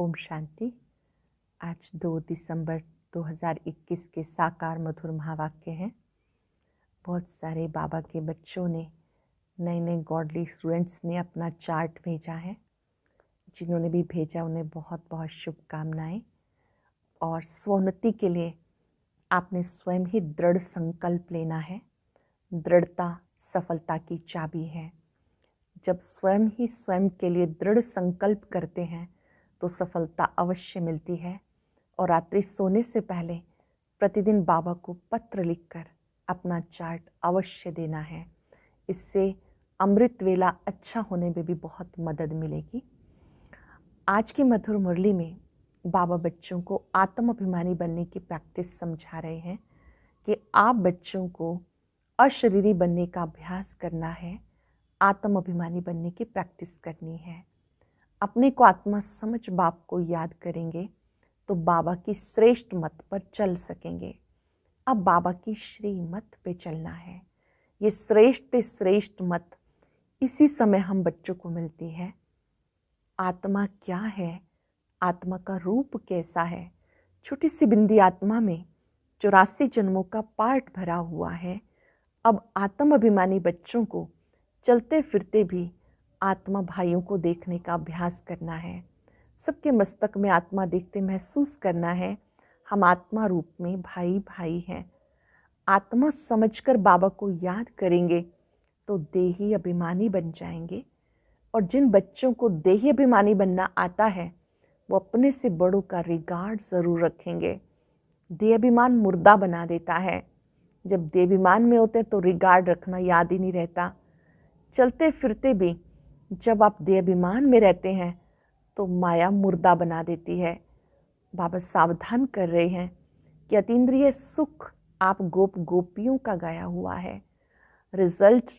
ओम शांति। आज 2 दिसंबर 2021 के साकार मधुर महावाक्य हैं। बहुत सारे बाबा के बच्चों ने, नए नए गॉडली स्टूडेंट्स ने अपना चार्ट भेजा है। जिन्होंने भी भेजा उन्हें बहुत बहुत शुभकामनाएं। और स्वोन्नति के लिए आपने स्वयं ही दृढ़ संकल्प लेना है। दृढ़ता सफलता की चाबी है। जब स्वयं ही स्वयं के लिए दृढ़ संकल्प करते हैं तो सफलता अवश्य मिलती है। और रात्रि सोने से पहले प्रतिदिन बाबा को पत्र लिखकर अपना चार्ट अवश्य देना है। इससे अमृत वेला अच्छा होने में भी बहुत मदद मिलेगी। आज की मधुर मुरली में बाबा बच्चों को आत्म अभिमानी बनने की प्रैक्टिस समझा रहे हैं कि आप बच्चों को अशरीरी बनने का अभ्यास करना है, आत्म अभिमानी बनने की प्रैक्टिस करनी है। अपने को आत्मा समझ बाप को याद करेंगे तो बाबा की श्रेष्ठ मत पर चल सकेंगे। अब बाबा की श्री मत पे चलना है। ये श्रेष्ठ मत इसी समय हम बच्चों को मिलती है। आत्मा क्या है, आत्मा का रूप कैसा है। छोटी सी बिंदी आत्मा में 84 जन्मों का पार्ट भरा हुआ है। अब आत्म अभिमानी बच्चों को चलते फिरते भी आत्मा भाइयों को देखने का अभ्यास करना है। सबके मस्तक में आत्मा देखते महसूस करना है हम आत्मा रूप में भाई भाई हैं। आत्मा समझकर बाबा को याद करेंगे तो देही अभिमानी बन जाएंगे। और जिन बच्चों को देही अभिमानी बनना आता है वो अपने से बड़ों का रिगार्ड ज़रूर रखेंगे। देह अभिमान मुर्दा बना देता है। जब देह अभिमान में होते तो रिगार्ड रखना याद ही नहीं रहता। चलते फिरते भी जब आप देह अभिमान में रहते हैं तो माया मुर्दा बना देती है। बाबा सावधान कर रहे हैं कि अतीन्द्रिय सुख आप गोप गोपियों का गाया हुआ है। रिजल्ट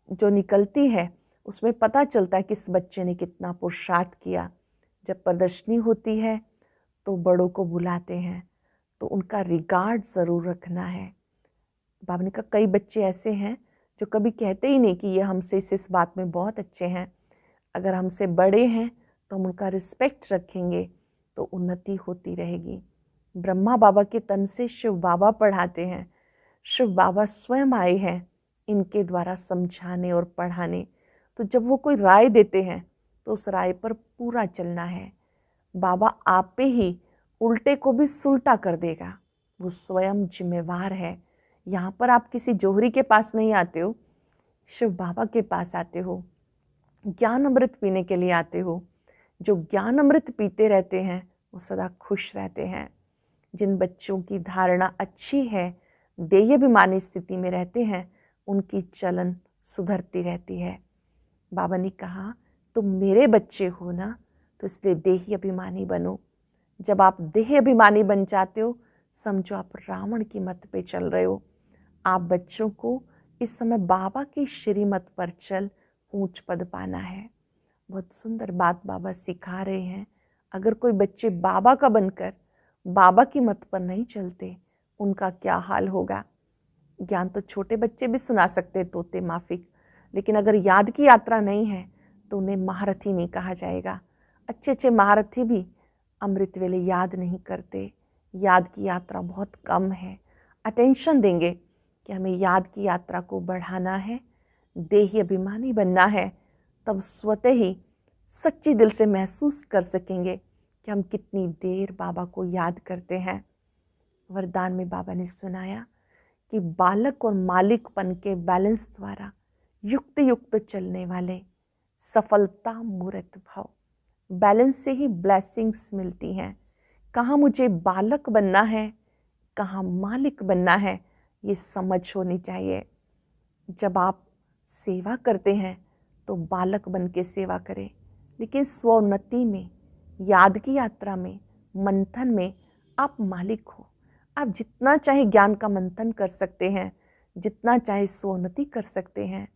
जो निकलती है उसमें पता चलता है कि इस बच्चे ने कितना पुरुषार्थ किया। जब प्रदर्शनी होती है तो बड़ों को बुलाते हैं तो उनका रिगार्ड ज़रूर रखना है। बाबा ने कहा कई बच्चे ऐसे हैं जो कभी कहते ही नहीं कि ये हमसे इस बात में बहुत अच्छे हैं। अगर हमसे बड़े हैं तो हम उनका रिस्पेक्ट रखेंगे तो उन्नति होती रहेगी। ब्रह्मा बाबा के तन से शिव बाबा पढ़ाते हैं। शिव बाबा स्वयं आए हैं इनके द्वारा समझाने और पढ़ाने। तो जब वो कोई राय देते हैं तो उस राय पर पूरा चलना है। बाबा आप पे ही उल्टे को भी सुलटा कर देगा। वो स्वयं जिम्मेवार है। यहाँ पर आप किसी जोहरी के पास नहीं आते हो, शिव बाबा के पास आते हो। ज्ञान अमृत पीने के लिए आते हो। जो ज्ञान अमृत पीते रहते हैं वो सदा खुश रहते हैं। जिन बच्चों की धारणा अच्छी है, देह अभिमानी स्थिति में रहते हैं, उनकी चलन सुधरती रहती है। बाबा ने कहा तुम मेरे बच्चे हो ना, तो इसलिए देही अभिमानी बनो। जब आप देह अभिमानी बन जाते हो समझो आप रावण की मत पे चल रहे हो। आप बच्चों को इस समय बाबा की श्रीमत पर चल ऊंच पद पाना है। बहुत सुंदर बात बाबा सिखा रहे हैं। अगर कोई बच्चे बाबा का बनकर बाबा की मत पर नहीं चलते उनका क्या हाल होगा। ज्ञान तो छोटे बच्चे भी सुना सकते, तोते माफिक, लेकिन अगर याद की यात्रा नहीं है तो उन्हें महारथी नहीं कहा जाएगा। अच्छे अच्छे महारथी भी अमृत वेले याद नहीं करते। याद की यात्रा बहुत कम है। अटेंशन देंगे कि हमें याद की यात्रा को बढ़ाना है, देही अभिमानी बनना है, तब स्वतः ही सच्ची दिल से महसूस कर सकेंगे कि हम कितनी देर बाबा को याद करते हैं। वरदान में बाबा ने सुनाया कि बालक और मालिकपन के बैलेंस द्वारा युक्त युक्त चलने वाले सफलता मूर्त भव। बैलेंस से ही ब्लेसिंग्स मिलती हैं। कहाँ मुझे बालक बनना है, कहाँ मालिक बनना है, ये समझ होनी चाहिए। जब आप सेवा करते हैं तो बालक बन के सेवा करें, लेकिन स्वोन्नति में, याद की यात्रा में, मंथन में आप मालिक हो। आप जितना चाहे ज्ञान का मंथन कर सकते हैं, जितना चाहे स्वोन्नति कर सकते हैं।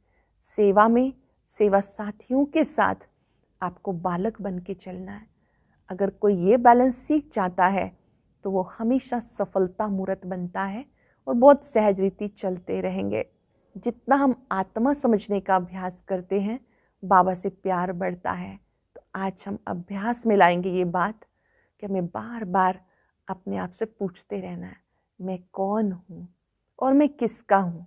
सेवा में, सेवा साथियों के साथ आपको बालक बन के चलना है। अगर कोई ये बैलेंस सीख जाता है तो वो हमेशा सफलता मूर्त बनता है और बहुत सहज रीति चलते रहेंगे। जितना हम आत्मा समझने का अभ्यास करते हैं बाबा से प्यार बढ़ता है। तो आज हम अभ्यास में लाएंगे ये बात कि हमें बार बार अपने आप से पूछते रहना है, मैं कौन हूँ और मैं किसका हूँ।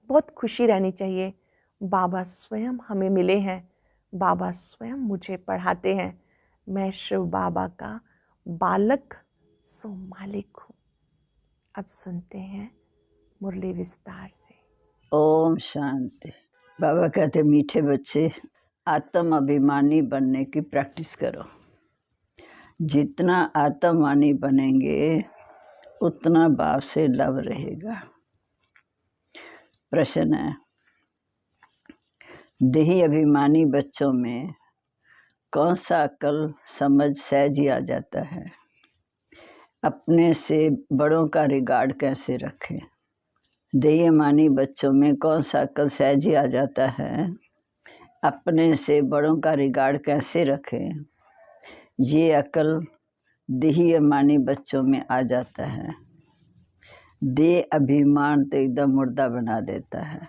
बहुत खुशी रहनी चाहिए, बाबा स्वयं हमें मिले हैं, बाबा स्वयं मुझे पढ़ाते हैं, मैं शिव बाबा का बालक सो मालिक हूँ। अब सुनते हैं मुरली विस्तार से। ओम शांति। बाबा कहते मीठे बच्चे, आत्म अभिमानी बनने की प्रैक्टिस करो। जितना आत्मवानी बनेंगे उतना बाप से लव रहेगा। प्रश्न है, देही अभिमानी बच्चों में कौन सा अक्ल समझ सहज ही आ जाता है? अपने से बड़ों का रिगार्ड कैसे रखें? देही अभिमानी बच्चों में कौन सा अक्ल सहज ही आ जाता है? अपने से बड़ों का रिगार्ड कैसे रखें? ये अक्ल देही अभिमानी बच्चों में आ जाता है। देह अभिमान तो एकदम मुर्दा बना देता है।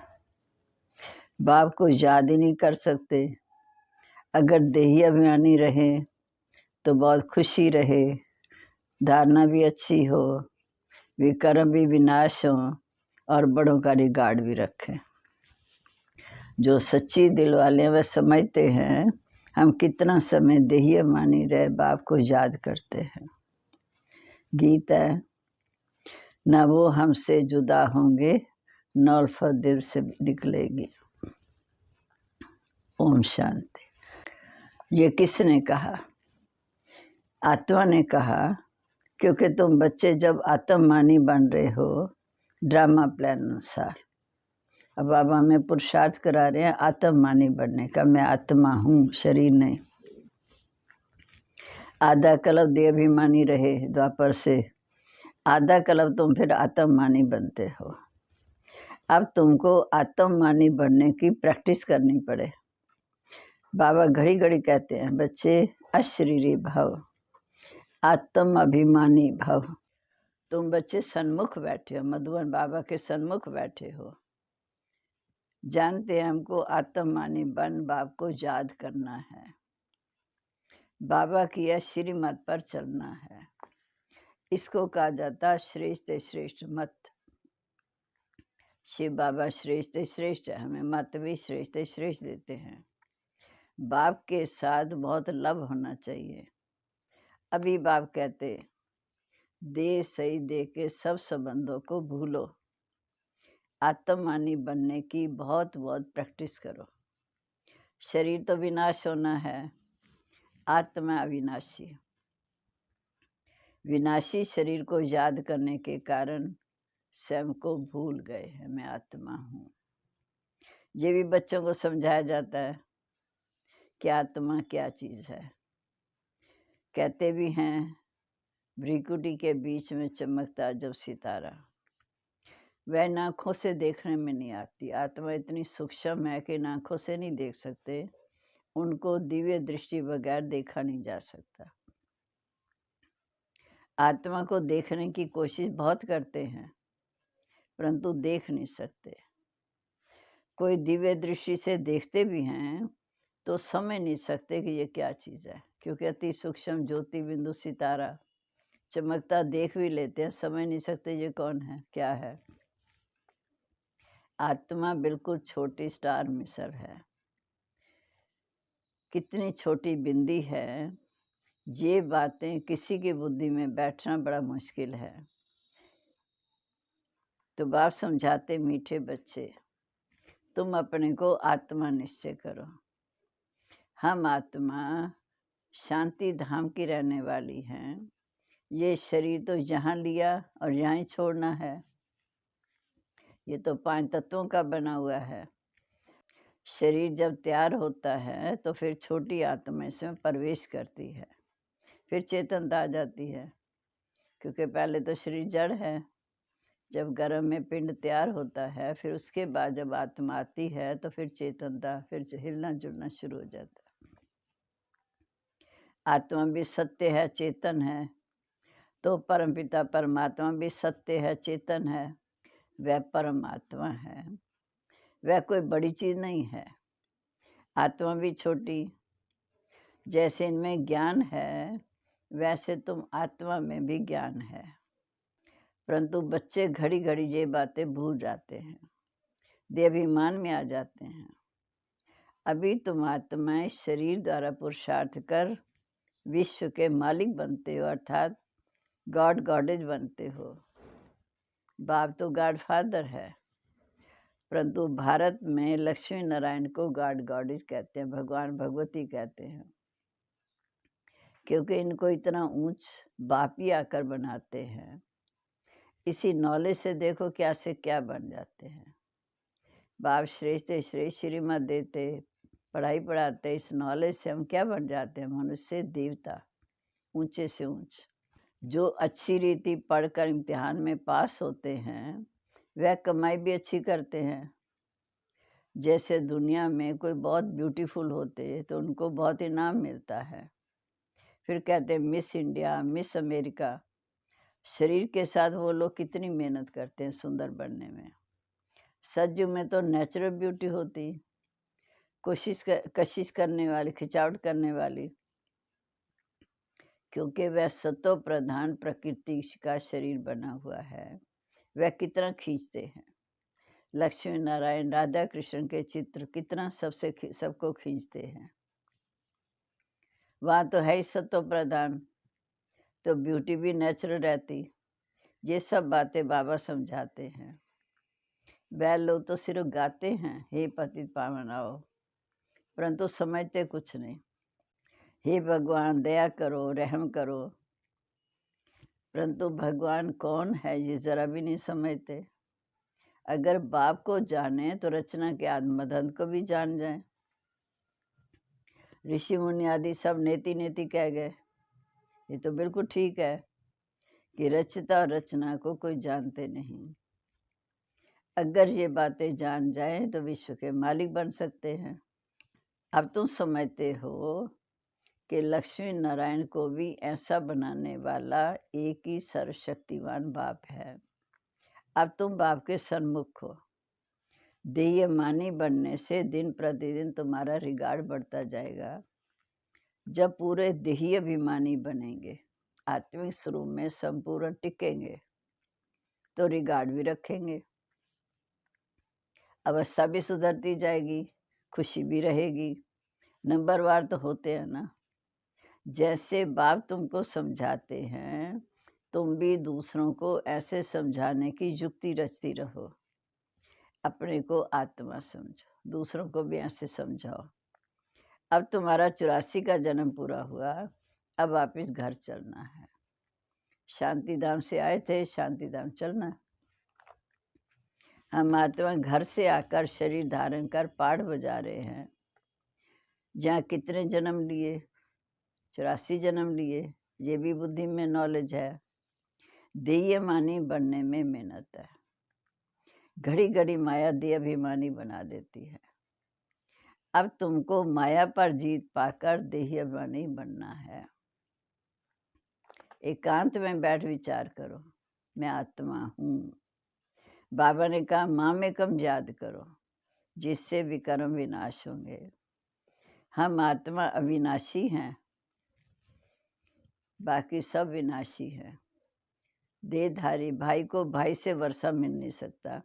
बाप को याद ही नहीं कर सकते। अगर देही अभिमानी रहे तो बहुत खुशी रहे, धारणा भी अच्छी हो, विकर्म भी विनाश हो और बड़ों का रिगार्ड भी रखें। जो सच्ची दिल वाले हैं वह समझते हैं हम कितना समय देही अभिमानी रहे बाप को याद करते हैं। गीत है, न वो हमसे जुदा होंगे न उल्फत दिल से निकलेगी। ओम शांति। ये किसने कहा? आत्मा ने कहा, क्योंकि तुम बच्चे जब आत्ममानी बन रहे हो ड्रामा प्लान अनुसार। अब बाबा हमें पुरुषार्थ करा रहे हैं आत्ममानी बनने का। मैं आत्मा हूँ, शरीर नहीं। आधा कल्प देह अभिमानी रहे द्वापर से, आधा कल्प तुम फिर आत्ममानी बनते हो। अब तुमको आत्ममानी बनने की प्रैक्टिस करनी पड़े। बाबा घड़ी घड़ी कहते हैं, बच्चे अशरीरी भव, आत्म अभिमानी भव। तुम बच्चे सन्मुख बैठे हो, मधुबन बाबा के सन्मुख बैठे हो। जानते हैं हमको आत्ममानी बन बाप को याद करना है, बाबा की यह श्रीमत पर चलना है। इसको कहा जाता श्रेष्ठ श्रेष्ठ मत। शिव बाबा श्रेष्ठ श्रेष्ठ है, हमें मत भी श्रेष्ठ श्रेष्ठ देते हैं। बाप के साथ बहुत लव होना चाहिए। अभी बाप कहते दे सही दे के सब संबंधों को भूलो, आत्ममानी बनने की बहुत बहुत प्रैक्टिस करो। शरीर तो विनाश होना है, आत्मा अविनाशी। विनाशी शरीर को याद करने के कारण स्वयं को भूल गए हैं, मैं आत्मा हूँ। ये भी बच्चों को समझाया जाता है कि आत्मा क्या चीज़ है। कहते भी हैं भ्रिकुटी के बीच में चमकता जब सितारा, वह आँखों से देखने में नहीं आती। आत्मा इतनी सूक्ष्म है कि आँखों से नहीं देख सकते, उनको दिव्य दृष्टि बगैर देखा नहीं जा सकता। आत्मा को देखने की कोशिश बहुत करते हैं परंतु देख नहीं सकते। कोई दिव्य दृष्टि से देखते भी हैं तो समझ नहीं सकते कि ये क्या चीज़ है, क्योंकि अति सूक्ष्म ज्योति बिंदु सितारा चमकता देख भी लेते हैं, समझ नहीं सकते ये कौन है, क्या है। आत्मा बिल्कुल छोटी स्टार मिसर है। कितनी छोटी बिंदी है, ये बातें किसी की बुद्धि में बैठना बड़ा मुश्किल है। तो बाप समझाते मीठे बच्चे, तुम अपने को आत्मा निश्चय करो। हम आत्मा शांति धाम की रहने वाली हैं। ये शरीर तो यहाँ लिया और यहाँ ही छोड़ना है। ये तो 5 तत्वों का बना हुआ है। शरीर जब तैयार होता है तो फिर छोटी आत्मा इसमें प्रवेश करती है, फिर चेतनता आ जाती है, क्योंकि पहले तो शरीर जड़ है। जब गर्भ में पिंड तैयार होता है, फिर उसके बाद जब आत्मा आती है तो फिर चेतनता, फिर हिलना जुलना शुरू हो जाता है। आत्मा भी सत्य है, चेतन है, तो परमपिता परमात्मा भी सत्य है, चेतन है। वह परमात्मा है, वह कोई बड़ी चीज नहीं है। आत्मा भी छोटी, जैसे इनमें ज्ञान है, वैसे तुम आत्मा में भी ज्ञान है। परंतु बच्चे घड़ी घड़ी ये बातें भूल जाते हैं, देहाभिमान में आ जाते हैं। अभी तुम आत्माएं शरीर द्वारा पुरुषार्थ कर विश्व के मालिक बनते हो, अर्थात गॉड गॉडेज बनते हो। बाप तो गॉड फादर है, परंतु भारत में लक्ष्मी नारायण को गॉड गॉडेज कहते हैं, भगवान भगवती कहते हैं, क्योंकि इनको इतना ऊंच बाप ही आकर बनाते हैं। इसी नॉलेज से देखो क्या से क्या बन जाते हैं। बाप श्रेष्ठ श्रेष्ठ श्रीमत देते, पढ़ाई पढ़ाते, इस नॉलेज से हम क्या बन जाते हैं? मनुष्य देवता, ऊंचे से ऊंच। जो अच्छी रीति पढ़कर इम्तिहान में पास होते हैं, वह कमाई भी अच्छी करते हैं। जैसे दुनिया में कोई बहुत ब्यूटीफुल होते तो उनको बहुत इनाम मिलता है, फिर कहते हैं मिस इंडिया, मिस अमेरिका। शरीर के साथ वो लोग कितनी मेहनत करते हैं सुंदर बनने में। सच में तो नेचुरल ब्यूटी होती, कशिश करने वाली, खिंचावट करने वाली, क्योंकि वह सतो प्रधान प्रकृति का शरीर बना हुआ है। वह कितना खींचते हैं। लक्ष्मी नारायण राधा कृष्ण के चित्र कितना सबको खींचते हैं। वहाँ तो है ही सतो प्रधान, तो ब्यूटी भी नेचुरल रहती। ये सब बातें बाबा समझाते हैं। वह लोग तो सिर्फ गाते हैं, हे पतित पावन आओ, परंतु समझते कुछ नहीं। हे भगवान दया करो, रहम करो, परंतु भगवान कौन है ये जरा भी नहीं समझते। अगर बाप को जाने तो रचना के आदि मदन को भी जान जाए। ऋषि मुनि आदि सब नेति नेति कह गए। ये तो बिल्कुल ठीक है कि रचता और रचना को कोई जानते नहीं। अगर ये बातें जान जाएं तो विश्व के मालिक बन सकते हैं। अब तुम समझते हो कि लक्ष्मी नारायण को भी ऐसा बनाने वाला एक ही सर्वशक्तिवान बाप है। अब तुम बाप के सन्मुख हो। देयमानी बनने से दिन प्रतिदिन तुम्हारा रिगार्ड बढ़ता जाएगा। जब पूरे देही अभिमानी बनेंगे, आत्मिक स्वरूप में संपूर्ण टिकेंगे, तो रिगार्ड भी रखेंगे, अवस्था भी सुधरती जाएगी, खुशी भी रहेगी। नंबरवार तो होते हैं ना। जैसे बाप तुमको समझाते हैं, तुम भी दूसरों को ऐसे समझाने की युक्ति रचती रहो। अपने को आत्मा समझो, दूसरों को भी ऐसे समझाओ। अब तुम्हारा 84 का जन्म पूरा हुआ, अब वापिस घर चलना है। शांतिधाम से आए थे, शांतिधाम चलना। हम आत्मा घर से आकर शरीर धारण कर पाठ बजा रहे हैं। जहाँ कितने जन्म लिए? 84 जन्म लिए। ये भी बुद्धि में नॉलेज है। देयमानी बनने में मेहनत है। घड़ी घड़ी माया देहाभिमानी बना देती है। अब तुमको माया पर जीत पाकर देहाभिमानी बनना है। एकांत में बैठ विचार करो, मैं आत्मा हूँ। बाबा ने कहा माँ में कम याद करो, जिससे विकर्म विनाश होंगे। हम आत्मा अविनाशी हैं, बाकी सब विनाशी हैं। देहधारी भाई को भाई से वर्षा मिल नहीं सकता।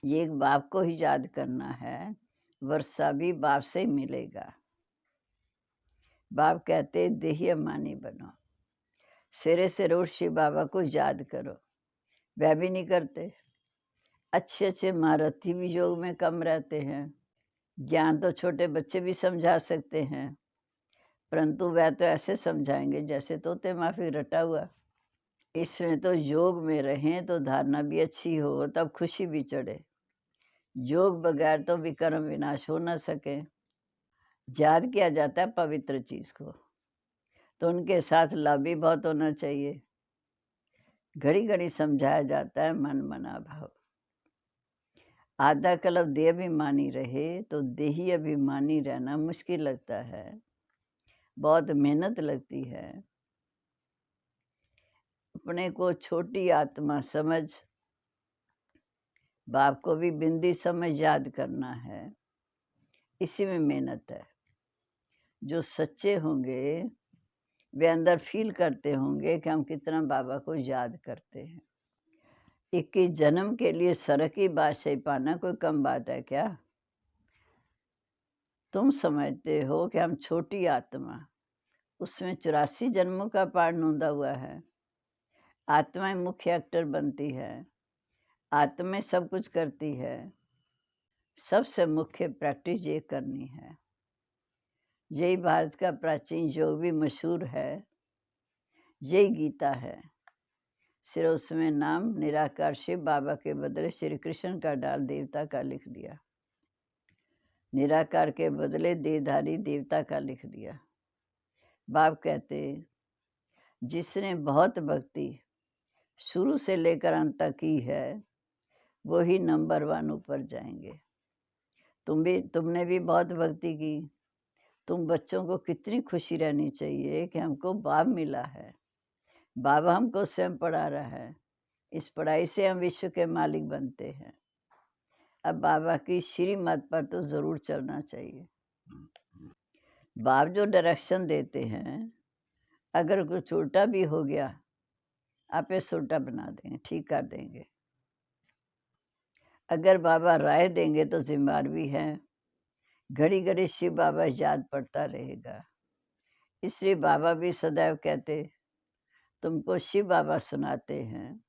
ये एक बाप को ही याद करना है, वर्षा भी बाप से ही मिलेगा। बाप कहते देहाभिमानी बनो। सिरे से रोज शिव बाबा को याद करो, वह भी नहीं करते। अच्छे अच्छे महारथी भी योग में कम रहते हैं। ज्ञान तो छोटे बच्चे भी समझा सकते हैं, परंतु वह तो ऐसे समझाएंगे जैसे तोते माफी रटा हुआ। इसमें तो योग में रहें तो धारणा भी अच्छी हो, तब खुशी भी चढ़े। योग बगैर तो विकर्म विनाश हो न सके। याद किया जाता है पवित्र चीज को, तो उनके साथ लाभ भी बहुत होना चाहिए। घड़ी घड़ी समझाया जाता है मन मना भाव। आधा कल्प देह अभिमानी रहे तो देही अभिमानी रहना मुश्किल लगता है, बहुत मेहनत लगती है। अपने को छोटी आत्मा समझ, बाप को भी बिंदी समझ याद करना है। इसी में मेहनत है। जो सच्चे होंगे वे अंदर फील करते होंगे कि हम कितना बाबा को याद करते हैं। 21 जन्म के लिए स्वर्ग की बादशाही पाना कोई कम बात है क्या? तुम समझते हो कि हम छोटी आत्मा, उसमें 84 जन्मों का पार नूंदा हुआ है। आत्माएं मुख्य एक्टर बनती है, आत्माएं सब कुछ करती है। सबसे मुख्य प्रैक्टिस ये करनी है। यही भारत का प्राचीन योग भी मशहूर है, यही गीता है। सिर्फ उसमें नाम निराकार शिव बाबा के बदले श्री कृष्ण का डाल देवता का लिख दिया, निराकार के बदले देहधारी देवता का लिख दिया। बाप कहते जिसने बहुत भक्ति शुरू से लेकर अंत तक की है वो ही नंबर 1 ऊपर जाएंगे। तुमने भी बहुत भक्ति की। तुम बच्चों को कितनी खुशी रहनी चाहिए कि हमको बाप मिला है, बाबा हमको स्वयं पढ़ा रहा है। इस पढ़ाई से हम विश्व के मालिक बनते हैं। अब बाबा की श्रीमत पर तो जरूर चलना चाहिए। बाप जो डायरेक्शन देते हैं, अगर कुछ उल्टा भी हो गया आप इस उल्टा बना देंगे, ठीक कर देंगे। अगर बाबा राय देंगे तो जिम्मेदार भी है। घड़ी घड़ी शिव बाबा याद पड़ता रहेगा। इसलिए बाबा भी सदैव कहते तुमको शिव बाबा सुनाते हैं,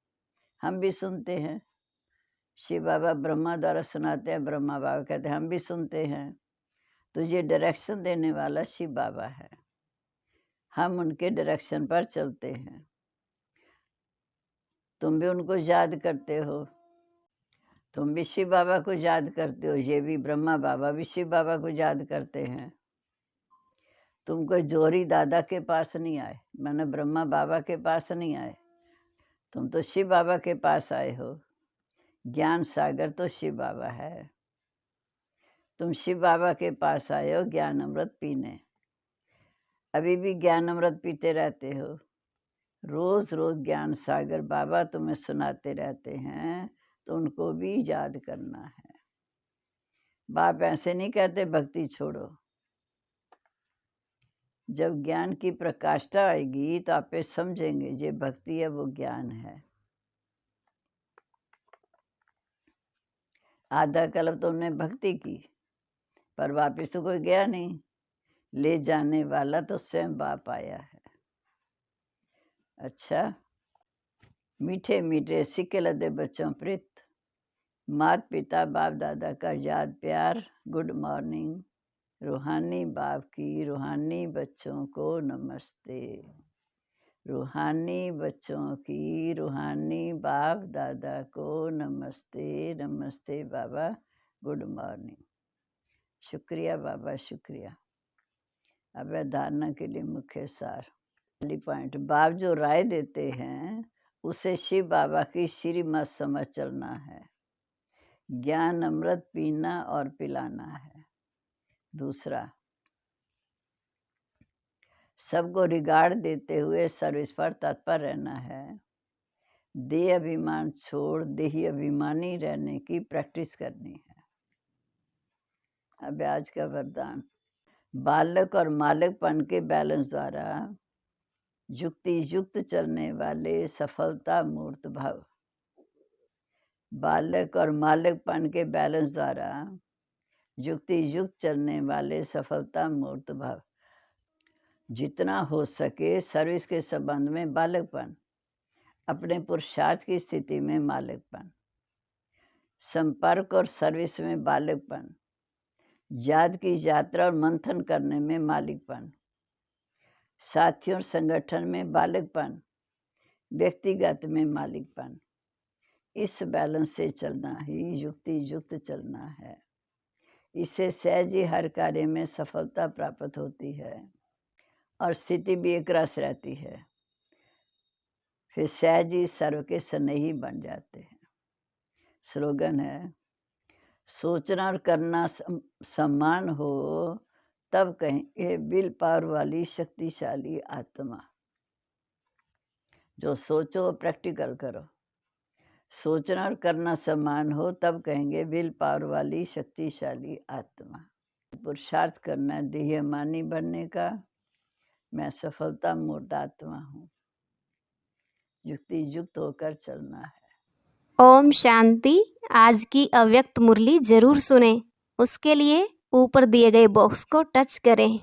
हम भी सुनते हैं। शिव बाबा ब्रह्मा द्वारा सुनाते हैं, ब्रह्मा बाबा कहते हैं हम भी सुनते हैं। तो ये डायरेक्शन देने वाला शिव बाबा है, हम उनके डायरेक्शन पर चलते हैं। तुम भी उनको याद करते हो, तुम भी शिव बाबा को याद करते हो। ये भी ब्रह्मा बाबा भी शिव बाबा को याद करते हैं। तुम कोई जोहरी दादा के पास नहीं आए, मैंने ब्रह्मा बाबा के पास नहीं आए, तुम तो शिव बाबा के पास आए हो। ज्ञान सागर तो शिव बाबा है। तुम शिव बाबा के पास आए हो ज्ञान अमृत पीने। अभी भी ज्ञान अमृत पीते रहते हो। रोज रोज ज्ञान सागर बाबा तुम्हें सुनाते रहते हैं, तो उनको भी याद करना है। बाप ऐसे नहीं कहते भक्ति छोड़ो। जब ज्ञान की प्रकाष्ठा आएगी तो आप समझेंगे ये भक्ति है, वो ज्ञान है। आधा कल्प तुमने भक्ति की पर वापिस तो कोई गया नहीं, ले जाने वाला तो स्वयं बाप आया है। अच्छा, मीठे मीठे सिक्के लदे बच्चों प्रीत, माता पिता बाप दादा का याद प्यार, गुड मॉर्निंग। रूहानी बाप की रूहानी बच्चों को नमस्ते। रूहानी बच्चों की रूहानी बाप दादा को नमस्ते। नमस्ते बाबा, गुड मॉर्निंग। शुक्रिया बाबा, शुक्रिया। अब धारणा के लिए मुख्य सार पॉइंट। बाप जो राय देते हैं उसे शिव बाबा की श्रीमत समझ चलना है। ज्ञान अमृत पीना और पिलाना है। दूसरा, सबको रिगार्ड देते हुए सर्विस पर तत्पर रहना है। देह अभिमान छोड़ देही अभिमानी रहने की प्रैक्टिस करनी है। अब आज का वरदान, बालक और मालिकपन के बैलेंस द्वारा युक्ति युक्त चलने वाले सफलता मूर्त भाव। बालक और मालिकपन के बैलेंस द्वारा युक्ति युक्त चलने वाले सफलता मूर्त भाव। जितना हो सके सर्विस के संबंध में बालकपन, अपने पुरुषार्थ की स्थिति में मालिकपन, संपर्क और सर्विस में बालकपन, याद की यात्रा और मंथन करने में मालिकपन, साथियों और संगठन में बालकपन, व्यक्तिगत में मालिकपन। इस बैलेंस से चलना ही युक्ति युक्त चलना है। इससे सहज ही हर कार्य में सफलता प्राप्त होती है और स्थिति भी एक रस रहती है। फिर सहज ही सर्व के स्नेही बन जाते हैं। स्लोगन है, सोचना और करना समान हो तब कहेंगे विल पावर वाली शक्तिशाली आत्मा। जो सोचो प्रैक्टिकल करो। सोचना और करना समान हो तब कहेंगे विल पावर वाली शक्तिशाली आत्मा। पुरुषार्थ करना देहमानी बनने का। मैं सफलता मूर्त आत्मा हूँ। युक्ति युक्त होकर चलना है। ओम शांति। आज की अव्यक्त मुरली जरूर सुने। उसके लिए ऊपर दिए गए बॉक्स को टच करें।